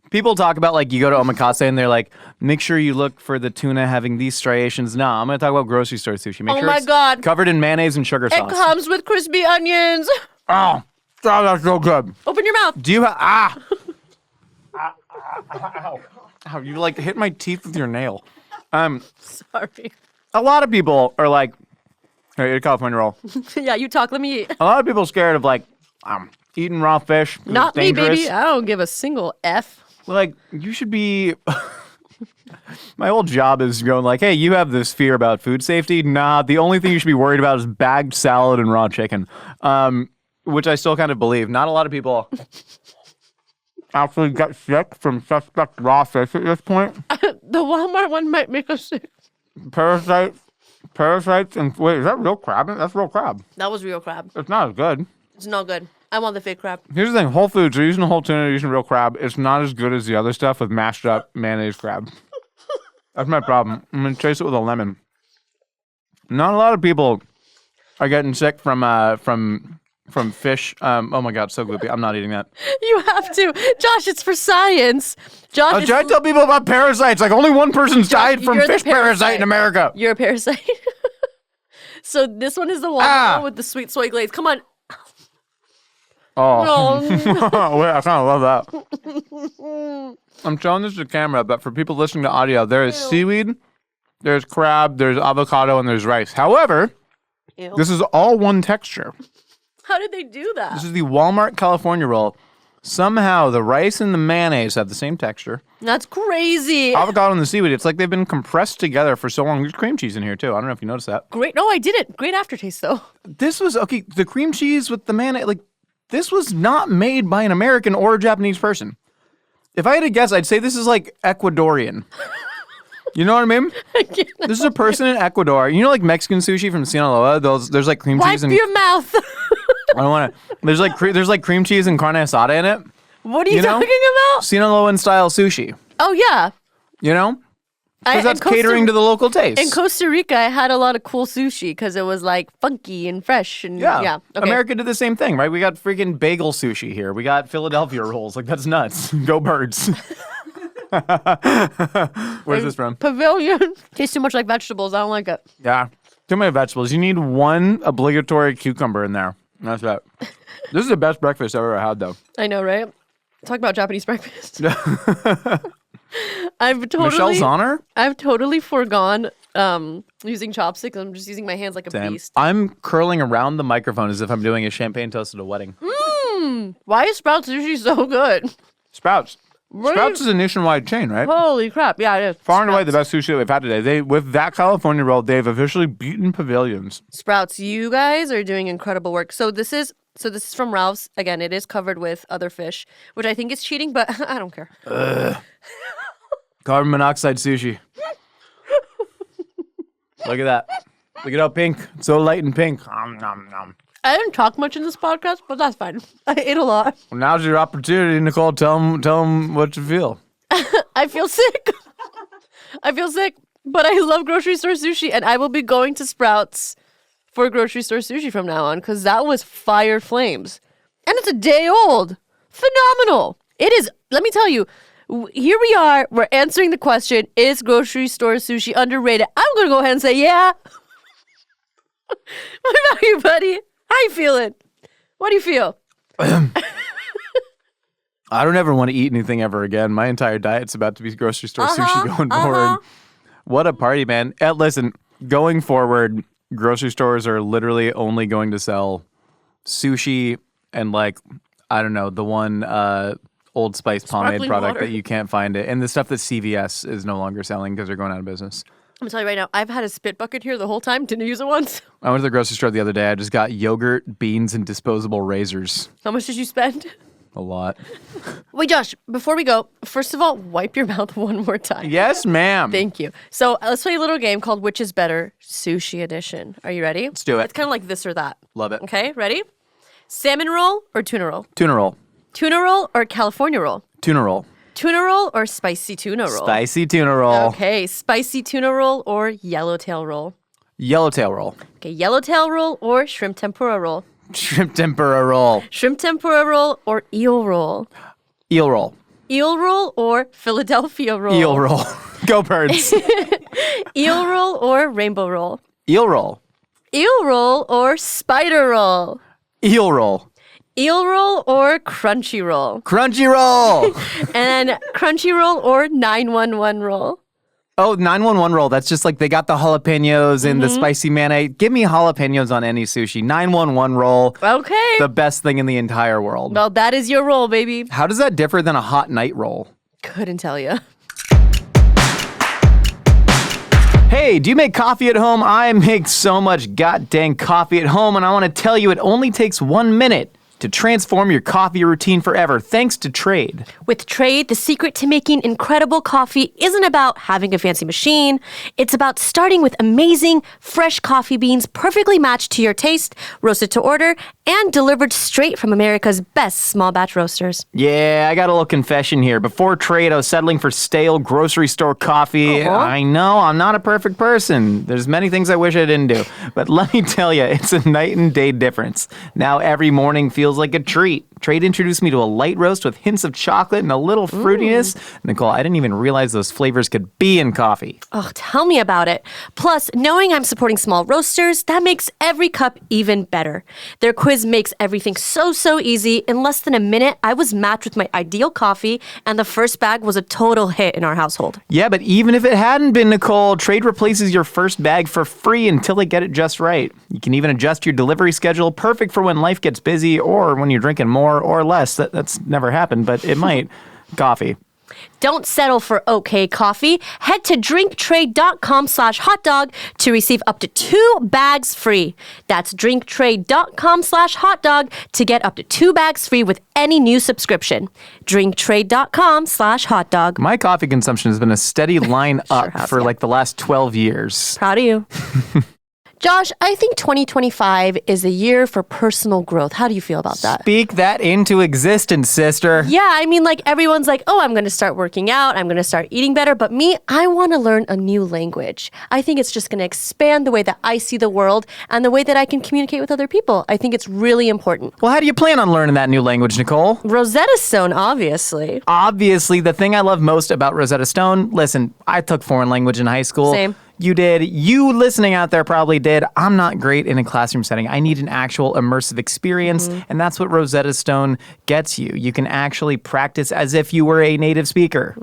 people talk about like you go to omakase and they're like, make sure you look for the tuna having these striations. No, I'm going to talk about grocery store sushi. Make sure it's God. covered in mayonnaise and sugar sauce. It comes with crispy onions. Oh, that's so good. Open your mouth. Do you have Ow, you like hit my teeth with your nail. Sorry. A lot of people are like, hey, eat a California roll. Yeah, you talk. Let me eat. A lot of people are scared of like eating raw fish. Not it's me, dangerous. baby. I don't give a single F. Like, you should be. My whole job is going like, hey, you have this fear about food safety. Nah, the only thing you should be worried about is bagged salad and raw chicken, which I still kind of believe. Not a lot of people actually get sick from suspect raw fish at this point. The Walmart one might make us sick. Parasites, and wait, is that real crab? That's real crab. That was real crab. It's not as good. It's not good. I want the fake crab. Here's the thing: Whole Foods, they're using whole tuna, they're using real crab. It's not as good as the other stuff with mashed up mayonnaise crab. That's my problem. I'm gonna chase it with a lemon. Not a lot of people are getting sick from fish. Oh my god, so gloopy. I'm not eating that. You have to, Josh. It's for science. Josh, I was trying to tell people about parasites. Like only one person's died from you're the fish parasite in America. You're a parasite. So this one is the one with the sweet soy glaze. Come on. Oh, wait, I kind of love that. I'm showing this to the camera, but for people listening to audio, there is seaweed, there's crab, there's avocado, and there's rice. However, this is all one texture. How did they do that? This is the Walmart California roll. Somehow, the rice and the mayonnaise have the same texture. That's crazy. Avocado and the seaweed, it's like they've been compressed together for so long. There's cream cheese in here, too. I don't know if you noticed that. Great. No, I didn't. Great aftertaste, though. This was, okay, the cream cheese with the mayonnaise, like, this was not made by an American or a Japanese person. If I had to guess, I'd say this is like Ecuadorian. You know what I mean? This is a person in Ecuador. You know, like Mexican sushi from Sinaloa. There's like cream cheese and. Wipe your mouth. I don't want to. There's like cream cheese and carne asada in it. What are you talking about? Sinaloan style sushi. Oh yeah. You know. Because that's catering to the local taste. In Costa Rica, I had a lot of cool sushi because it was like funky and fresh and yeah. Okay. America did the same thing, right? We got freaking bagel sushi here. We got Philadelphia rolls. Like that's nuts. Go Birds. Where's this from? Pavilion. Tastes too much like vegetables. I don't like it. Yeah. Too many vegetables. You need one obligatory cucumber in there. That's it. This is the best breakfast I've ever had, though. I know, right? Talk about Japanese breakfast. Michelle's honor? I've totally forgone using chopsticks. I'm just using my hands like a beast. I'm curling around the microphone as if I'm doing a champagne toast at a wedding. Why is Sprouts Sushi so good? Sprouts. Sprouts is a nationwide chain, right? Holy crap. Yeah, it is. Far and away the best sushi that we've had today. With that California roll, they've officially beaten Pavilions. Sprouts, you guys are doing incredible work. So this is from Ralph's. Again, it is covered with other fish, which I think is cheating, but I don't care. Carbon monoxide sushi. Look at that. Look at how pink. It's so light and pink. Nom, nom, nom. I didn't talk much in this podcast, but that's fine. I ate a lot. Well, now's your opportunity, Nicole. Tell them what you feel. I feel sick. But I love grocery store sushi, and I will be going to Sprouts for grocery store sushi from now on because that was fire flames. And it's a day old. Phenomenal. It is. Let me tell you, here we are. We're answering the question, is grocery store sushi underrated? I'm going to go ahead and say, yeah. What about you, buddy? How you feeling? What do you feel? I don't ever want to eat anything ever again. My entire diet's about to be grocery store sushi going forward. What a party, man. Listen, going forward, grocery stores are literally only going to sell sushi and I don't know, the one Old Spice pomade Sparkling product water. that you can't find it. And the stuff that CVS is no longer selling because they're going out of business. I'm telling you right now, I've had a spit bucket here the whole time. Didn't use it once. I went to the grocery store the other day. I just got yogurt, beans, and disposable razors. How much did you spend? A lot. Wait, Josh, before we go, first of all, wipe your mouth one more time. Yes, ma'am. Thank you. So let's play a little game called Which is Better? Sushi Edition. Are you ready? Let's do it. It's kind of like this or that. Love it. Okay, ready? Salmon roll or tuna roll? Tuna roll. Tuna roll or California roll? Tuna roll. Tuna roll or spicy tuna roll? Spicy tuna roll. Okay, spicy tuna roll or yellowtail roll? Yellowtail roll. Okay, yellowtail roll or shrimp tempura roll? Shrimp tempura roll. Shrimp tempura roll or eel roll? Eel roll. Eel roll or Philadelphia roll? Eel roll. Go Birds. Eel roll or rainbow roll? Eel roll. Eel roll or spider roll? Eel roll. Eel roll or crunchy roll? Crunchy roll. And then crunchy roll or 911 roll? Oh, 911 roll. That's just like they got the jalapenos and the spicy mayonnaise. Give me jalapenos on any sushi. 911 roll. Okay. The best thing in the entire world. Well, that is your roll, baby. How does that differ than a hot night roll? Couldn't tell you. Hey, do you make coffee at home? I make so much goddamn coffee at home, and I want to tell you it only takes 1 minute to transform your coffee routine forever, thanks to Trade. With Trade, the secret to making incredible coffee isn't about having a fancy machine. It's about starting with amazing, fresh coffee beans perfectly matched to your taste, roasted to order, and delivered straight from America's best small batch roasters. Yeah, I got a little confession here. Before Trade, I was settling for stale grocery store coffee. I know, I'm not a perfect person. There's many things I wish I didn't do. But let me tell you, it's a night and day difference. Now every morning feels like a treat. Trade introduced me to a light roast with hints of chocolate and a little fruitiness. Nicole, I didn't even realize those flavors could be in coffee. Oh, tell me about it. Plus, knowing I'm supporting small roasters, that makes every cup even better. Their quiz makes everything so easy. In less than a minute, I was matched with my ideal coffee, and the first bag was a total hit in our household. Yeah, but even if it hadn't been, Nicole, Trade replaces your first bag for free until they get it just right. You can even adjust your delivery schedule, perfect for when life gets busy or when you're drinking more or less. That's never happened, but it might. Coffee. Don't settle for okay coffee. Head to drinktrade.com/hotdog to receive up to 2 bags free. That's drinktrade.com/hotdog to get up to 2 bags free with any new subscription. drinktrade.com/hotdog. My coffee consumption has been a steady line up for like the last 12 years. Proud of you. Josh, I think 2025 is a year for personal growth. How do you feel about that? Speak that into existence, sister. Yeah, I mean, like everyone's like, oh, I'm going to start working out. I'm going to start eating better. But me, I want to learn a new language. I think it's just going to expand the way that I see the world and the way that I can communicate with other people. I think it's really important. Well, how do you plan on learning that new language, Nicole? Rosetta Stone, obviously. Obviously, the thing I love most about Rosetta Stone, listen, I took foreign language in high school. Same. You did. You listening out there probably did. I'm not great in a classroom setting. I need an actual immersive experience, and that's what Rosetta Stone gets you. You can actually practice as if you were a native speaker.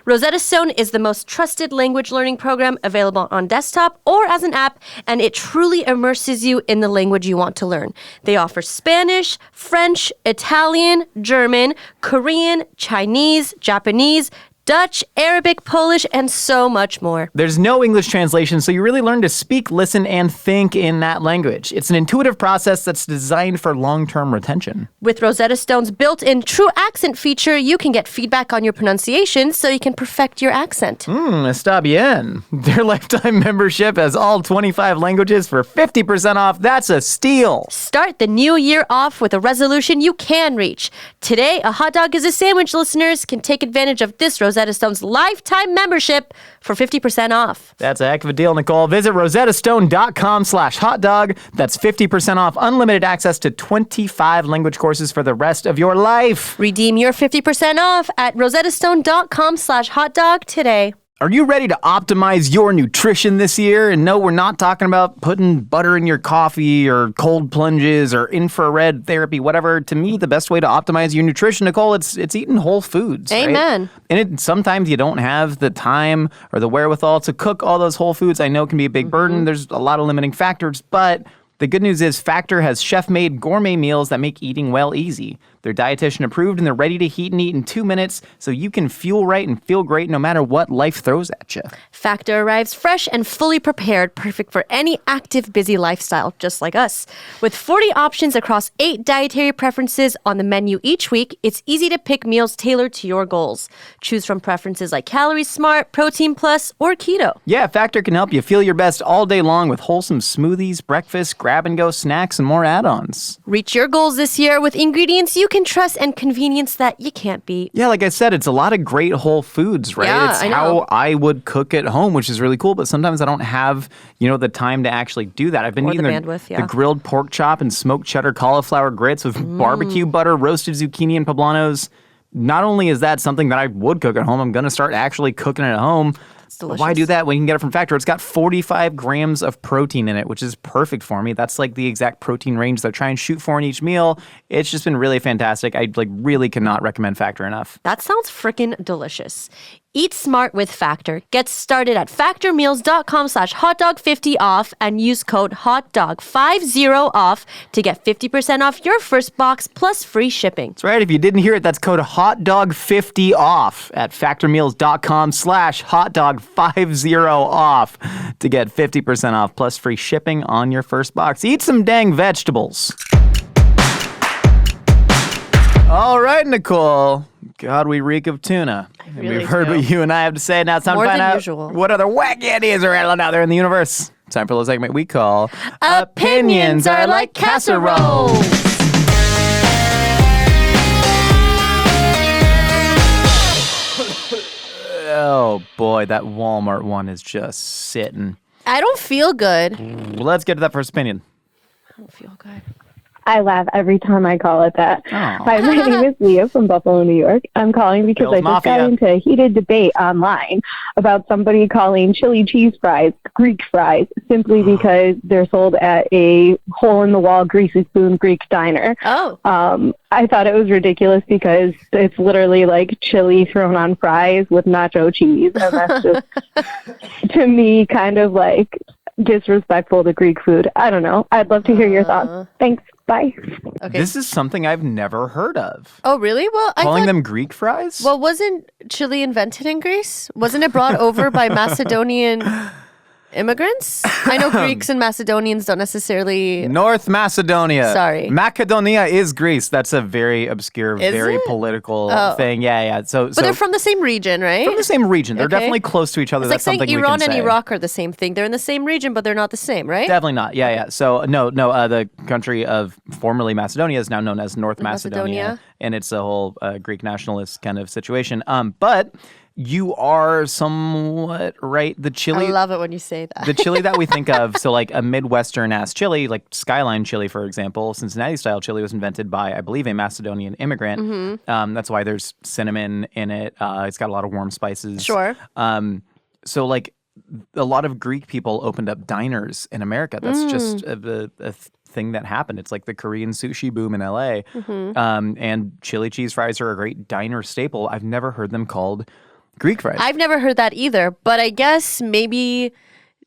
Rosetta Stone is the most trusted language learning program available on desktop or as an app, and it truly immerses you in the language you want to learn. They offer Spanish, French, Italian, German, Korean, Chinese, Japanese, Dutch, Arabic, Polish, and so much more. There's no English translation, so you really learn to speak, listen, and think in that language. It's an intuitive process that's designed for long-term retention. With Rosetta Stone's built-in true accent feature, you can get feedback on your pronunciation so you can perfect your accent. Está bien. Their lifetime membership has all 25 languages for 50% off. That's a steal. Start the new year off with a resolution you can reach. Today, a hot dog is a sandwich listeners can take advantage of this Rosetta Stone's lifetime membership for 50% off. That's a heck of a deal, Nicole. Visit rosettastone.com/hotdog. That's 50% off unlimited access to 25 language courses for the rest of your life. Redeem your 50% off at rosettastone.com/hotdog today. Are you ready to optimize your nutrition this year? And no, we're not talking about putting butter in your coffee or cold plunges or infrared therapy, whatever. To me, the best way to optimize your nutrition, Nicole, it's eating whole foods. Amen. Right? And sometimes you don't have the time or the wherewithal to cook all those whole foods. I know it can be a big burden. There's a lot of limiting factors, but the good news is Factor has chef-made gourmet meals that make eating well easy. They're dietitian approved and they're ready to heat and eat in 2 minutes so you can fuel right and feel great no matter what life throws at you. Factor arrives fresh and fully prepared, perfect for any active, busy lifestyle, just like us. With 40 options across 8 dietary preferences on the menu each week, it's easy to pick meals tailored to your goals. Choose from preferences like Calorie Smart, Protein Plus, or Keto. Yeah, Factor can help you feel your best all day long with wholesome smoothies, breakfast, grab-and-go snacks, and more add-ons. Reach your goals this year with ingredients you can trust and convenience that you can't beat. Yeah, like I said, it's a lot of great whole foods, right? Yeah, it's I know. how I would cook at home, which is really cool, but sometimes I don't have, the time to actually do that. I've been Or eating the bandwidth, the grilled pork chop and smoked cheddar cauliflower grits with barbecue butter, roasted zucchini, and poblanos. Not only is that something that I would cook at home, I'm going to start actually cooking it at home. Delicious. Why do that when you can get it from Factor? It's got 45 grams of protein in it, which is perfect for me. That's like the exact protein range that I try and shoot for in each meal. It's just been really fantastic. I really cannot recommend Factor enough. That sounds freaking delicious. Eat smart with Factor. Get started at factormeals.com/hotdog50 off and use code HOTDOG50 off to get 50% off your first box plus free shipping. That's right. If you didn't hear it, that's code HOTDOG50 off at factormeals.com/hotdog50 off to get 50% off plus free shipping on your first box. Eat some dang vegetables. All right, Nicole. God, we reek of tuna. Really We've heard do. what you and I have to say. Now it's time More to find than out usual. what other wacky ideas are rattling out there in the universe. Time for a little segment we call Opinions are like casseroles. Oh boy, that Walmart one is just sitting. I don't feel good. Well, let's get to that first opinion. I don't feel good. I laugh every time I call it that. Oh. Hi, my name is Leah from Buffalo, New York. I'm calling because Bill's I just Mafia. got into a heated debate online about somebody calling chili cheese fries Greek fries simply because they're sold at a hole-in-the-wall greasy spoon Greek diner. Oh. I thought it was ridiculous because it's literally like chili thrown on fries with nacho cheese. And that's just, to me, kind of like disrespectful to Greek food. I don't know. I'd love to hear your thoughts. Thanks. Bye. Okay. This is something I've never heard of. Oh, really? Well, I Calling thought, them Greek fries? well, wasn't chili invented in Greece? Wasn't it brought over by Macedonian immigrants? I know Greeks and Macedonians don't necessarily. North Macedonia. Sorry. Macedonia is Greece. That's a very obscure, Is very it? political Oh. thing. Yeah. So But they're from the same region, right? from the same region. They're Okay. definitely close to each other. It's like That's saying something we Iran can and say. Iraq are the same thing. They're in the same region, but they're not the same, right? Definitely not. Yeah. So no. The country of formerly Macedonia is now known as North Macedonia, Macedonia. and it's a whole Greek nationalist kind of situation. But you are somewhat right. The I chili. love it when you say that. The chili that we think of, so like a Midwestern ass chili, like Skyline chili, for example, Cincinnati style chili was invented by, I believe, a Macedonian immigrant. Mm-hmm. That's why there's cinnamon in it. It's got a lot of warm spices. Sure. So like a lot of Greek people opened up diners in America. That's just a thing that happened. It's like the Korean sushi boom in LA. And chili cheese fries are a great diner staple. I've never heard them called Greek fries. I've never heard that either, but I guess maybe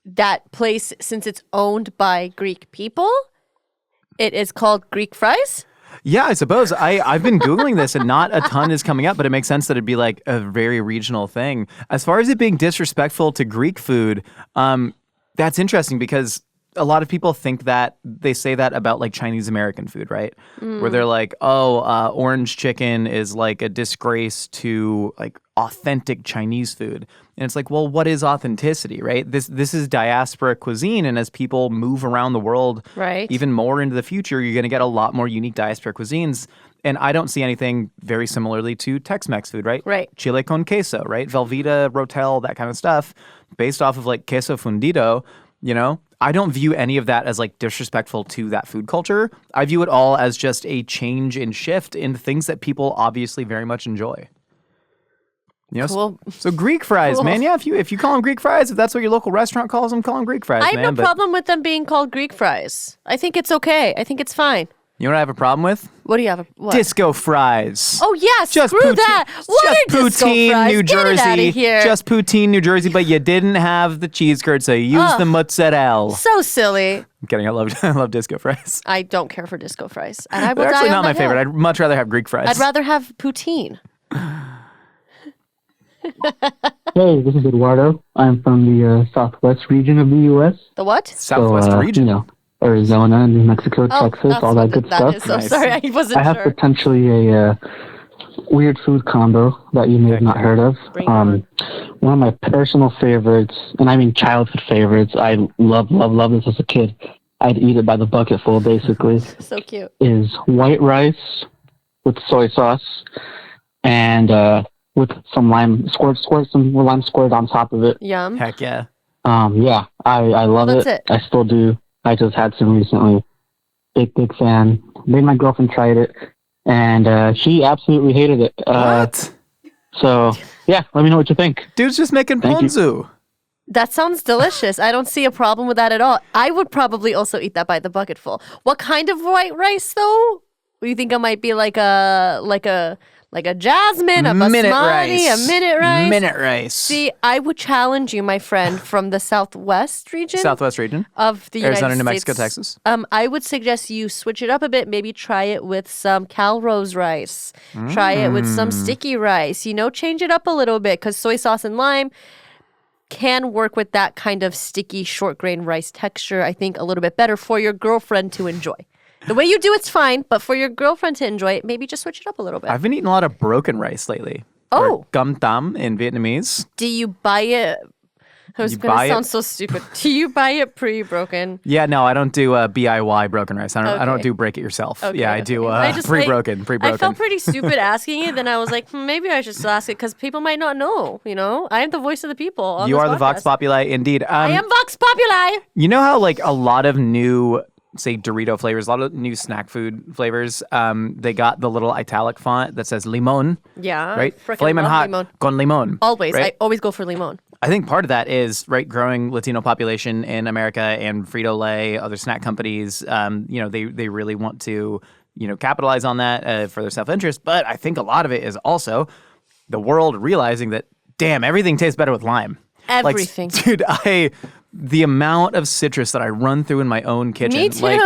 that place, since it's owned by Greek people, it is called Greek fries? Yeah, I suppose. I've been Googling this and not a ton is coming up, but it makes sense that it'd be like a very regional thing. As far as it being disrespectful to Greek food, that's interesting because a lot of people think that they say that about like Chinese American food, right? Where they're like, orange chicken is like a disgrace to like authentic Chinese food. And it's like, well, what is authenticity, right? This is diaspora cuisine. And as people move around the world even more into the future, you're going to get a lot more unique diaspora cuisines. And I don't see anything very similarly to Tex-Mex food, right? Right. Chile con queso, right? Velveeta, Rotel, that kind of stuff, based off of like queso fundido, you know? I don't view any of that as like disrespectful to that food culture. I view it all as just a change and shift in things that people obviously very much enjoy. You know, Cool. so Greek fries, man. Yeah, if you call them Greek fries, if that's what your local restaurant calls them, call them Greek fries, I have man. no problem with them being called Greek fries. I think it's okay. I think it's fine. You know what I have a problem with? What do you have? What? Disco fries. Oh, yeah, Just screw that. What just are disco poutine, fries? New Get Jersey. it out of here. Just poutine, New Jersey, but you didn't have the cheese curd, so you used the mozzarella. So silly. I'm kidding. I love disco fries. I don't care for disco fries. And I will They're die actually on not my that favorite. hill. I'd much rather have Greek fries. I'd rather have poutine. Hey, this is Eduardo. I'm from the southwest region of the U.S. The what? Southwest region. You know, Arizona, New Mexico, Texas, that's all what that good that stuff. is. So Nice. sorry, I wasn't I have sure. potentially a weird food combo that you may have not heard of. Bring it on. One of my personal favorites, and I mean childhood favorites, I love this as a kid. I'd eat it by the bucketful, basically, So cute. is white rice with soy sauce and with some lime, squirt some lime squirted on top of it. Yum. Heck yeah. Yeah, I love That's it. it. I still do. I just had some recently. Big fan. Made my girlfriend try it, and she absolutely hated it. What? So, yeah, let me know what you think. Dude's just making Thank you. ponzu. That sounds delicious. I don't see a problem with that at all. I would probably also eat that by the bucketful. What kind of white rice though? Do you think it might be like a jasmine, a Minute basmati, rice. a minute rice? Minute rice. See, I would challenge you, my friend, from the southwest region Southwest region. of the Arizona, United New Mexico, States. Texas. I would suggest you switch it up a bit. Maybe try it with some Calrose rice. Try it with some sticky rice. You know, change it up a little bit because soy sauce and lime can work with that kind of sticky short grain rice texture, I think, a little bit better for your girlfriend to enjoy. The way you do it's fine, but for your girlfriend to enjoy it, maybe just switch it up a little bit. I've been eating a lot of broken rice lately. Oh. Or gum tam in Vietnamese. Do you buy it? I was You going buy to it? sound so stupid. Do you buy it pre-broken? Yeah, no, I don't do BIY broken rice. I don't Okay. do break it yourself. Okay, yeah, I do I just, pre-broken. I felt pretty stupid asking it. Then I was like, maybe I should just ask it because people might not know. You know, I am the voice of the people. On You this are the Vox podcast. Populi, indeed. I am Vox Populi. You know how like a lot of new, say Dorito flavors, a lot of new snack food flavors, they got the little italic font that says limon, Yeah, right? frickin' Flamin' love hot limon. con limon. Always, right? I always go for limon. I think part of that is right growing Latino population in America and Frito-Lay, other snack companies. You know, they really want to capitalize on that for their self-interest. But I think a lot of it is also the world realizing that damn, everything tastes better with lime. Everything. Like, dude, the amount of citrus that I run through in my own kitchen. Me too. Like,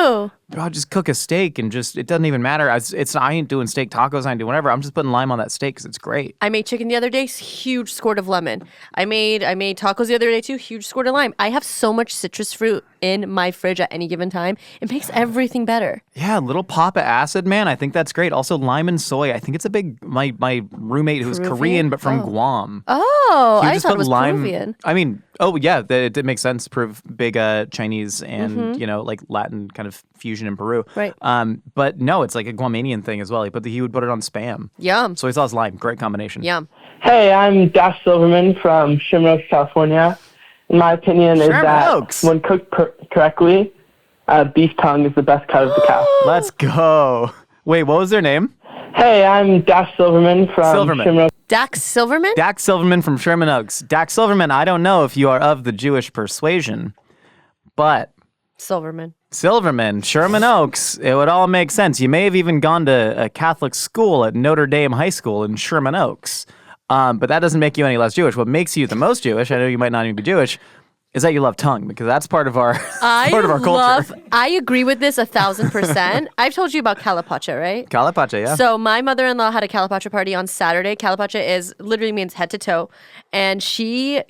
I'll just cook a steak and it doesn't even matter. I ain't doing steak tacos. I ain't doing whatever. I'm just putting lime on that steak because it's great. I made chicken the other day, huge squirt of lemon. I made tacos the other day too, huge squirt of lime. I have so much citrus fruit in my fridge at any given time. It makes everything better. Yeah, a little pop of acid, man. I think that's great. Also, lime and soy. I think it's a big. My roommate who's Peruvian? Korean but from Guam. Oh, He would I just thought put it was lime. Peruvian. I mean, oh yeah, it makes sense. Big Chinese and like Latin kind of fusion in Peru. Right. But no, it's like a Guamanian thing as well. He would put it on Spam. Yum. Soy sauce, lime, great combination. Yum. Hey, I'm Dash Silverman from Shamrock, California. In my opinion, is Shamrocks. that when cooked correctly, beef tongue is the best cut of the cow. Let's go. Wait, what was their name? Hey, I'm Dash Silverman from Silverman. Shamrock. Dax Silverman? Dax Silverman from Sherman Oaks. Dax Silverman, I don't know if you are of the Jewish persuasion, but Silverman, Sherman Oaks, it would all make sense. You may have even gone to a Catholic school at Notre Dame High School in Sherman Oaks, but that doesn't make you any less Jewish. What makes you the most Jewish, I know you might not even be Jewish, is that you love tongue, because that's part of our culture. I agree with this 1,000%. I've told you about calapacha, right? Calapacha, yeah. So my mother-in-law had a calapacha party on Saturday. Calapacha literally means head to toe, and she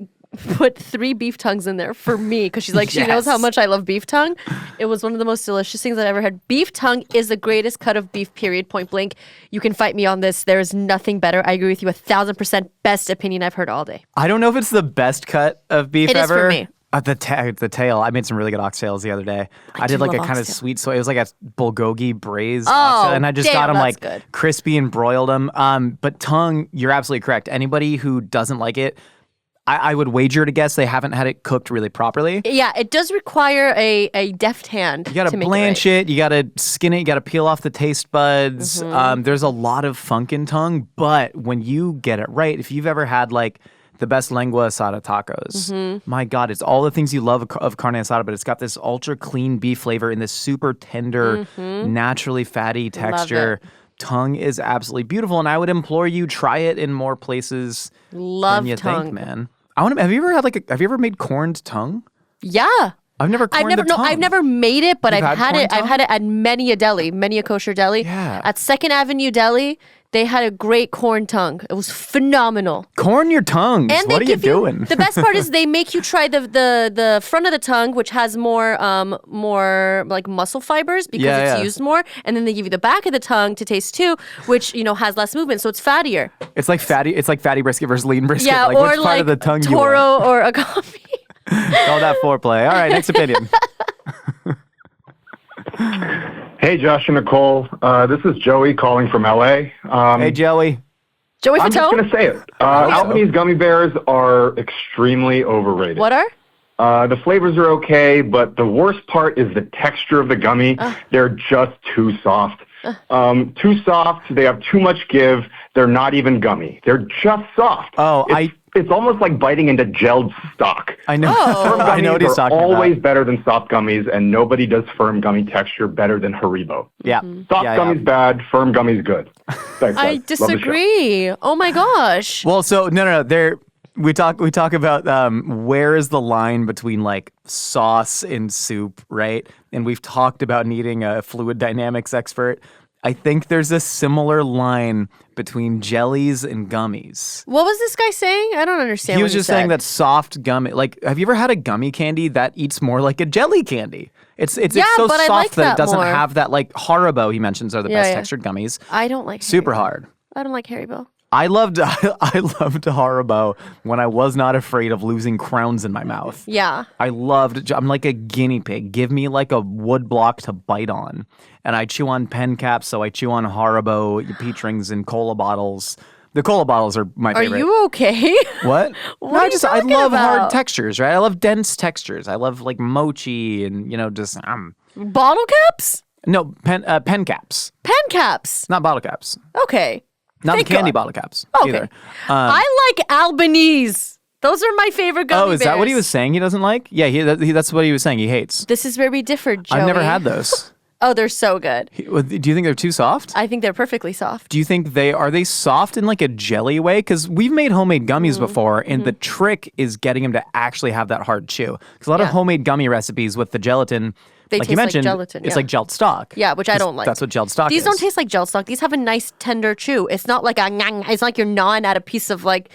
put 3 beef tongues in there for me because she's like, she knows how much I love beef tongue. It was one of the most delicious things I've ever had. Beef tongue is the greatest cut of beef, period, point blank. You can fight me on this. There is nothing better. I agree with you 1,000%. Best opinion I've heard all day. I don't know if it's the best cut of beef ever. It is for me. The tail. I made some really good oxtails the other day. I did like a kind of sweet soy. It was like a bulgogi braised oxtail, and I just got them like good. Crispy and broiled them. But tongue, you're absolutely correct. Anybody who doesn't like it, I would wager to guess they haven't had it cooked really properly. Yeah, it does require a deft hand. You gotta blanch it, you gotta skin it, you gotta peel off the taste buds. There's a lot of funk in tongue, but when you get it right, if you've ever had like the best lengua asada tacos, my God, it's all the things you love of carne asada, but it's got this ultra clean beef flavor and this super tender, naturally fatty texture. Tongue is absolutely beautiful, and I would implore you, try it in more places than you think, man. Have you ever made corned tongue? Yeah. I've never made it, but I've had it. tongue? I've had it at many a deli, many a kosher deli. Yeah. At 2nd Avenue Deli, they had a great corn tongue. It was phenomenal. Corn your tongues. And what are you doing? The best part is they make you try the front of the tongue, which has more like muscle fibers because it's used more, and then they give you the back of the tongue to taste too, which has less movement, so it's fattier. It's like fatty brisket versus lean brisket. Yeah, like, or which part of the tongue toro or agave. All that foreplay. All right, next opinion. Hey, Josh and Nicole. This is Joey calling from LA. Hey, Joey. Joey I'm just Fatone? going to say it. Albanese gummy bears are extremely overrated. What are? The flavors are okay, but the worst part is the texture of the gummy. They're just too soft. Too soft. They have too much give. They're not even gummy. They're just soft. It's almost like biting into gelled stock. I know. Firm gummies I know what he's talking about. always better than soft gummies, and nobody does firm gummy texture better than Haribo. Yeah. Soft gummies bad, firm gummies good. Thanks, I guys. Love the show. disagree. Oh my gosh. Well, so no. We talk about where is the line between like sauce and soup, right? And we've talked about needing a fluid dynamics expert. I think there's a similar line between jellies and gummies. What was this guy saying? I don't understand. He was just saying that soft gummy, like, have you ever had a gummy candy that eats more like a jelly candy? It's so but I soft like that it doesn't more. have that, like Haribo he mentions are the best textured gummies. I don't like super Haribo. hard. I don't like Haribo. I loved Haribo when I was not afraid of losing crowns in my mouth. Yeah. I'm like a guinea pig. Give me like a wood block to bite on. And I chew on pen caps, so I chew on Haribo, peach rings, and cola bottles. The cola bottles are my favorite. Are you okay? What? What are you I talking love hard about? textures, right? I love dense textures. I love like mochi and, just Bottle caps? No, pen caps. Pen caps. Not bottle caps. Okay. Not Thank the candy God. bottle caps Okay. either. I like Albanese. Those are my favorite gummy Is that what he bears. was saying he doesn't like? Yeah, that's what he was saying he hates. This is where we differ, Joey. I've never had those. Oh, they're so good. Do you think they're too soft? I think they're perfectly soft. Do you think are they soft in like a jelly way? Because we've made homemade gummies before, and the trick is getting them to actually have that hard chew. Because a lot of homemade gummy recipes with the gelatin, They like taste you like mentioned, gelatin, it's yeah. like gelled stock. Yeah, which I don't like. That's what gelled stock These is. don't taste like gel stock. These have a nice tender chew. It's not like it's like you're gnawing at a piece of like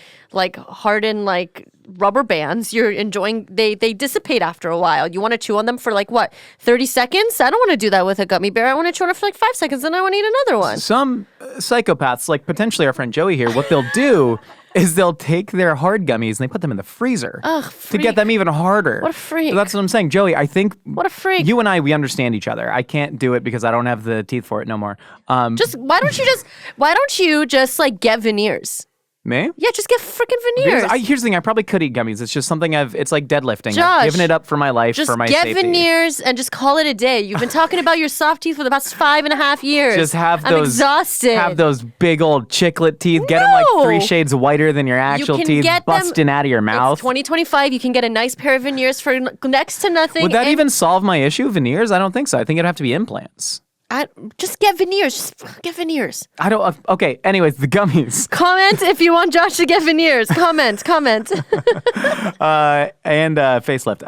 hardened like rubber bands. You're enjoying. They dissipate after a while. You want to chew on them for like what 30 seconds? I don't want to do that with a gummy bear. I want to chew on it for like 5 seconds, then I want to eat another one. Some psychopaths, like potentially our friend Joey here, what they'll do is they'll take their hard gummies and they put them in the freezer to get them even harder. What a freak. So that's what I'm saying. Joey, I think What a freak. you and I, we understand each other. I can't do it because I don't have the teeth for it no more. Why don't you just like get veneers? Me? Yeah, just get freaking veneers. Here's the thing. I probably could eat gummies. It's just something it's like deadlifting. Josh, I've given it up for my life, just for my get safety. veneers and just call it a day. You've been talking about your soft teeth for the past 5.5 years. Just have I'm those exhausted. Have those big old chiclet teeth. Get them like 3 shades whiter than your actual teeth. Busting out of your mouth. It's 2025. You can get a nice pair of veneers for next to nothing. Would that even solve my issue? Veneers? I don't think so. I think it'd have to be implants. Just get veneers. Just get veneers. I don't. Okay. Anyways, the gummies. Comment if you want Josh to get veneers. Comment. And facelift.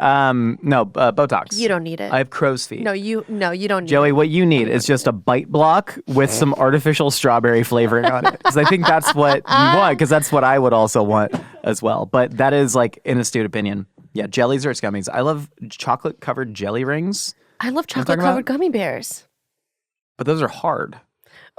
No, Botox. You don't need it. I have crow's feet. No, you don't need Joey, it. what you need is just a bite block with some artificial strawberry flavoring on it. Because I think that's what you want. Because that's what I would also want as well. But that is like an astute opinion. Yeah, jellies or gummies. I love chocolate covered jelly rings. I love chocolate covered gummy bears. But those are hard.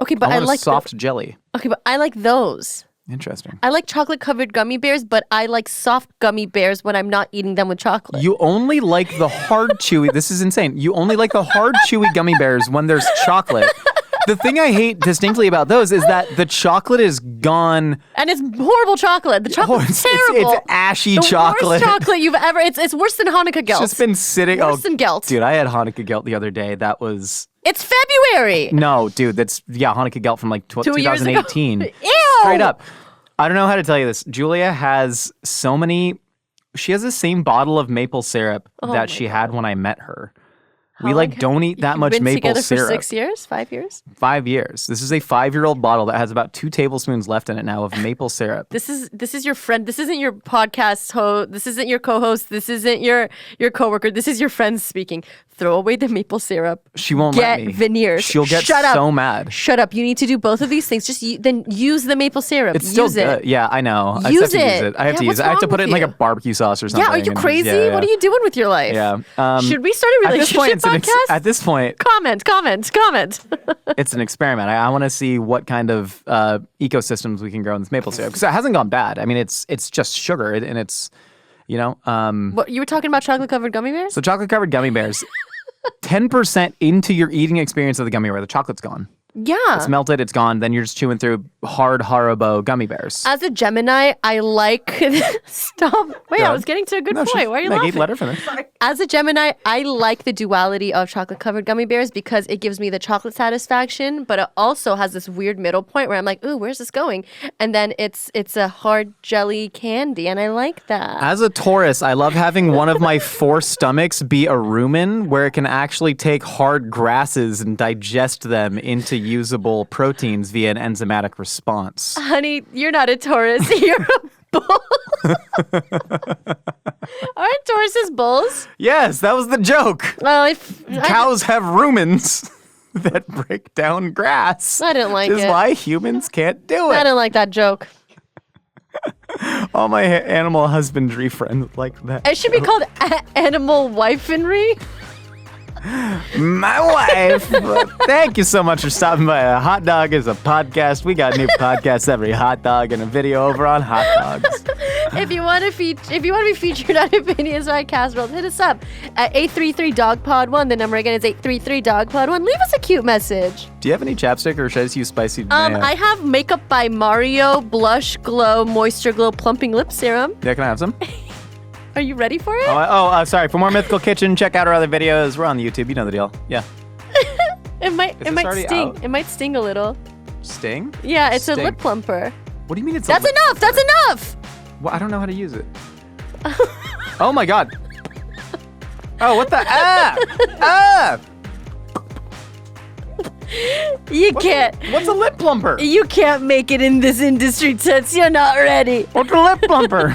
Okay, but I I want like a soft jelly. Okay, but I like those. Interesting. I like chocolate covered gummy bears, but I like soft gummy bears when I'm not eating them with chocolate. You only like the hard chewy. This is insane. You only like the hard chewy gummy bears when there's chocolate. The thing I hate distinctly about those is that the chocolate is gone. And it's horrible chocolate. The chocolate's terrible. It's ashy the chocolate. Worst chocolate you've ever. It's worse than Hanukkah Gelt. It's just been sitting. Worse than Gelt. Dude, I had Hanukkah Gelt the other day. That was. It's February. No, dude, that's Hanukkah Gelt from like 2018. Ew. Straight up. I don't know how to tell you this. Julia has so many. She has the same bottle of maple syrup that she had when I met her. We don't eat that much maple syrup. Been together for 6 years? 5 years? 5 years. This is a 5-year-old bottle that has about 2 tablespoons left in it now of maple syrup. This is your friend. This isn't your podcast host. This isn't your co-host. This isn't your coworker. This is your friend speaking. Throw away the maple syrup. She won't let me. Get veneers. She'll get so mad. Shut up. You need to do both of these things. Just then use the maple syrup. It's still use good. it. Yeah, I know. I Use have to it. use it. I have to use it. I have to put it in like a barbecue sauce or something. Yeah, are you crazy? Yeah. What are you doing with your life? Yeah. Should we start a relationship podcast? At this point, comment. it's an experiment. I want to see what kind of ecosystems we can grow in this maple syrup because it hasn't gone bad. I mean, it's just sugar and it's, What you were talking about? Chocolate covered gummy bears? So chocolate covered gummy bears. 10% into your eating experience of the gummy bear, the chocolate's gone. Yeah. It's melted, it's gone. Then you're just chewing through hard Haribo gummy bears. As a Gemini, I like... Stop. Wait, I was getting to a good point. Why are you laughing? Let her finish. As a Gemini, I like the duality of chocolate-covered gummy bears because it gives me the chocolate satisfaction, but it also has this weird middle point where I'm like, ooh, where's this going? And then it's a hard jelly candy, and I like that. As a Taurus, I love having one of my 4 stomachs be a rumen where it can actually take hard grasses and digest them into usable proteins via an enzymatic response. Honey, you're not a Taurus. You're a bull. Aren't Tauruses bulls? Yes, that was the joke. Well, Cows have rumens that break down grass. I didn't like This it. is why humans can't do it. I didn't like that joke. All my animal husbandry friends like that. It should be called animal wifenry. My wife. Thank you so much for stopping by. A Hot Dog is a podcast. We got new podcasts every hot dog and a video over on Hot Dogs. If you want to be featured on Opinions by Casseroles, hit us up at 833-DOG-POD1. The number again is 833-DOG-POD1. Leave us a cute message. Do you have any chapstick or should I just use spicy mayo? I have Makeup by Mario Blush Glow Moisture Glow Plumping Lip Serum. Yeah, can I have some? Are you ready for it? Sorry. For more Mythical Kitchen, check out our other videos. We're on YouTube. You know the deal. Yeah. It might already sting. out? It might sting a little. Sting? Yeah, it's Sting. a lip plumper. What do you mean it's That's enough. That's enough. Well, I don't know how to use it. Oh my god. Oh, what the? You can't. What's a lip plumper? You can't make it in this industry, Toots. You're not ready. What's a lip plumper?